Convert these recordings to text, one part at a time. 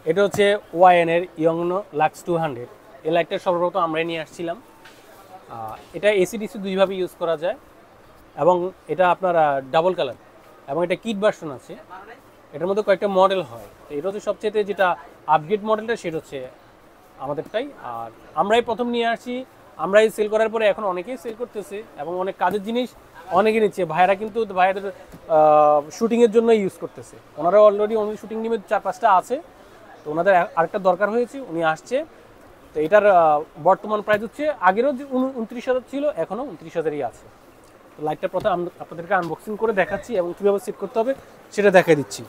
এটা হচ্ছে ওয়াইএন এর ইয়ংনো লাক্স 200। এই লাইটটা সর্বপ্রথম আমরাই নিয়ে আসছিলাম। এটা এসিডিসি দুইভাবে ইউজ করা যায় এবং এটা আপনার ডাবল কালার এবং এটা কিট ভার্সন আছে। এটার মধ্যে কয়েকটা মডেল হয়, তো এটা হচ্ছে সবচেয়ে যেটা আপগ্রেড মডেলটা সেটা হচ্ছে আমাদেরটাই। আর আমরাই প্রথম নিয়ে আসছি, আমরাই সেল করার পরে এখন অনেকেই সেল করতেছে এবং অনেক কাজের জিনিস অনেকে নিচ্ছে। ভাইয়েরা কিন্তু ভাইয়াদের শুটিংয়ের জন্য ইউজ করতেছে। ওনারা অলরেডি অনলি শুটিং নিমে 4-5টা আছে, তো ওনাদের আরেকটা দরকার হয়েছে, উনি আসছে। তো এটার বর্তমান প্রাইস হচ্ছে আগেরও যে 29,000 ছিল, এখনও 29,000ই আছে। তো লাইটটা প্রথমে আপনাদেরকে আনবক্সিং করে দেখাচ্ছি এবং কীভাবে সেট করতে হবে সেটা দেখাই দিচ্ছি।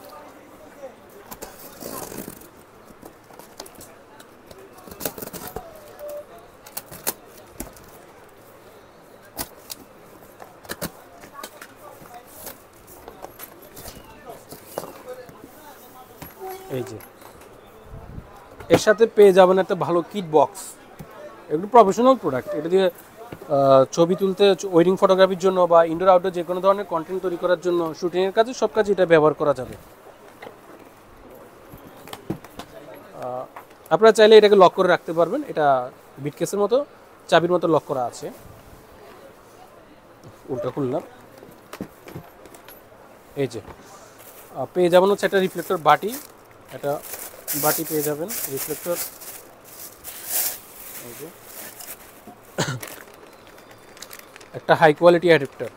এই যে এর সাথে পেয়ে যাবেন একটা ভালো কিট বক্স, একটু প্রফেশনাল প্রোডাক্ট। এটা দিয়ে ছবি তুলতে, ওয়েডিং ফটোগ্রাফির জন্য বা ইনডোর আউটডোর যে কোনো ধরনের কন্টেন্ট তৈরি করার জন্য, শুটিংয়ের কাজে সব কাজে এটা ব্যবহার করা যাবে। আপনারা চাইলে এটাকে লক করে রাখতে পারবেন। এটা বিটকেসের মতো চাবির মতো লক করা আছে। উল্টা খুললাম, এই যে পেয়ে যাবেন হচ্ছে একটা রিফ্লেক্টর বাটি, একটা বাটি পেয়ে যাবেন রিফ্লেক্টর। এই যে একটা হাই কোয়ালিটি অ্যাডাপ্টার।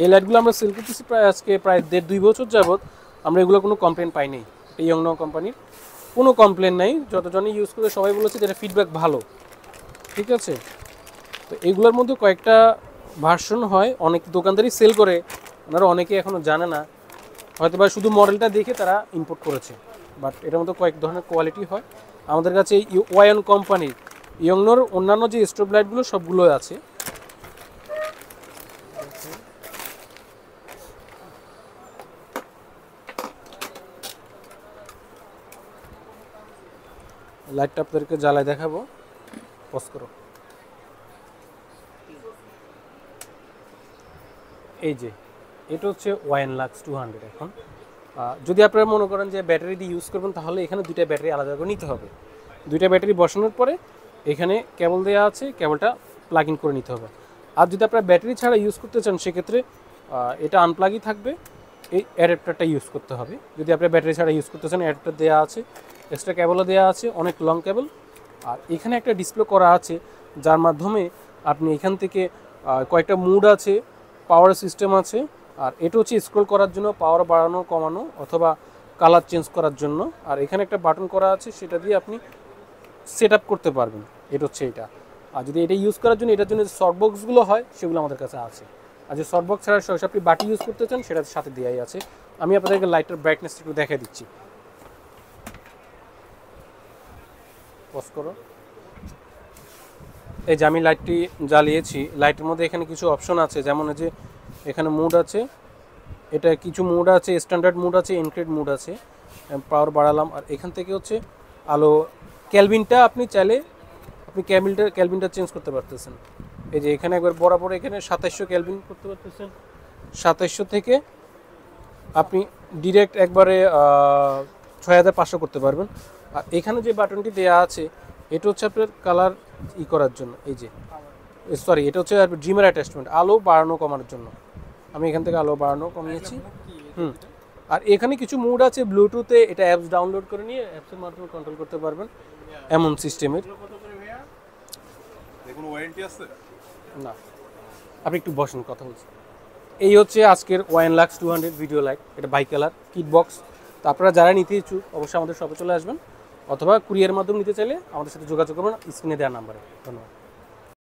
এই লাইটগুলো আমরা সেল করতেছি আজকে প্রায় 1.5-2 বছর যাবত। আমরা এগুলো কোনো কমপ্লেন পাইনি। এই ইয়ংনো কোম্পানির কোনো কমপ্লেন নাই, যতজনই ইউজ করে সবাই বলেছে যে এটা ফিডব্যাক ভালো, ঠিক আছে। তো এইগুলোর মধ্যে কয়েকটা ভার্সন হয়, অনেক দোকানদারই সেল করে, ওনারা অনেকে এখনও জানে না, হয়তো বা শুধু মডেলটা দেখে তারা ইম্পোর্ট করেছে। বাট এটার মধ্যে কয়েক ধরনের কোয়ালিটি হয়। আমাদের কাছে ওয়াইএন কোম্পানির ইয়ংনোর অন্যান্য যে স্ট্রোব লাইটগুলো সবগুলো আছে। লাইটটা আপনাদেরকে জ্বালায় দেখাবো, পজ করো। এই যে এটা হচ্ছে ওয়াইএন লাক্স 200। এখন যদি আপনারা মনে করেন যে ব্যাটারি দিয়ে ইউজ করবেন, তাহলে এখানে দুইটা ব্যাটারি আলাদা করে নিতে হবে। দুইটা ব্যাটারি বসানোর পরে এখানে কেবল দেওয়া আছে, কেবলটা প্লাগ ইন করে নিতে হবে। আর যদি আপনারা ব্যাটারি ছাড়া ইউজ করতে চান, সেক্ষেত্রে এটা আনপ্লাগই থাকবে, এই অ্যাডাপ্টারটা ইউজ করতে হবে। যদি আপনারা ব্যাটারি ছাড়া ইউজ করতে চান, অ্যাডাপ্টার দেওয়া আছে, এক্সট্রা কেবলও দেওয়া আছে, অনেক লং কেবল। আর এখানে একটা ডিসপ্লে করা আছে, যার মাধ্যমে আপনি এখান থেকে কয়েকটা মুড আছে, পাওয়ার সিস্টেম আছে। আর এটা হচ্ছে স্ক্রল করার জন্য, পাওয়ার বাড়ানো কমানো অথবা কালার চেঞ্জ করার জন্য। আর এখানে একটা বাটন করা আছে, সেটা দিয়ে আপনি সেট আপ করতে পারবেন। এটা হচ্ছে এটা। আর যদি এটা ইউজ করার জন্য, এটার জন্য যে সফট বক্সগুলো হয় সেগুলো আমাদের কাছে আছে। আর যে সফট বক্স ছাড়া সরাসরি আপনি বাটি ইউজ করতে চান, সেটার সাথে দেওয়াই আছে। আমি আপনাদেরকে লাইটের ব্রাইটনেসটা একটু দেখাই দিচ্ছি, পজ করো। এই যে আমি লাইটটি জ্বালিয়েছি, লাইটের মধ্যে এখানে কিছু অপশন আছে, যেমন যে এখানে মুড আছে, এটা কিছু মুড আছে, স্ট্যান্ডার্ড মুড আছে, ইনক্রিড মুড আছে, পাওয়ার বাড়ালাম। আর এখান থেকে হচ্ছে আলো ক্যালভিনটা আপনি চাইলে আপনি ক্যালভিনটা চেঞ্জ করতে পারতেছেন। এই যে এখানে একবার বরাবর এখানে 2700 ক্যালভিন করতে পারতেছেন। 2700 থেকে আপনি ডিরেক্ট একবারে 6500 করতে পারবেন। আর এখানে যে বাটনটি দেওয়া আছে, এটা হচ্ছে আপনার কালার করার জন্য। এই যে সরি, এটা হচ্ছে ড্রিমার অ্যাটাচমেন্ট, আলো বাড়ানো কমানোর জন্য। আমি এখান থেকে আলো বাড়ানো কমিয়েছি। আর এখানে কিছু মুড আছে ব্লুটুথে, এটা অ্যাপস ডাউনলোড করে নিয়ে অ্যাপসের মাধ্যমে কন্ট্রোল করতে পারবেন, এমন সিস্টেমের। না, আপনি একটু বসেন, কথা বলছি। এই হচ্ছে আজকের ওয়াইএন লাক্স 200 ভিডিও লাইট। এটা বাই কালার কিট বক্স। তো আপনারা যারা নিতে ইচ্ছুক অবশ্যই আমাদের শপে চলে আসবেন, অথবা কুরিয়ার মাধ্যমে নিতে চাইলে আমাদের সাথে যোগাযোগ করবেন স্ক্রিনে দেওয়া নাম্বারে। ধন্যবাদ।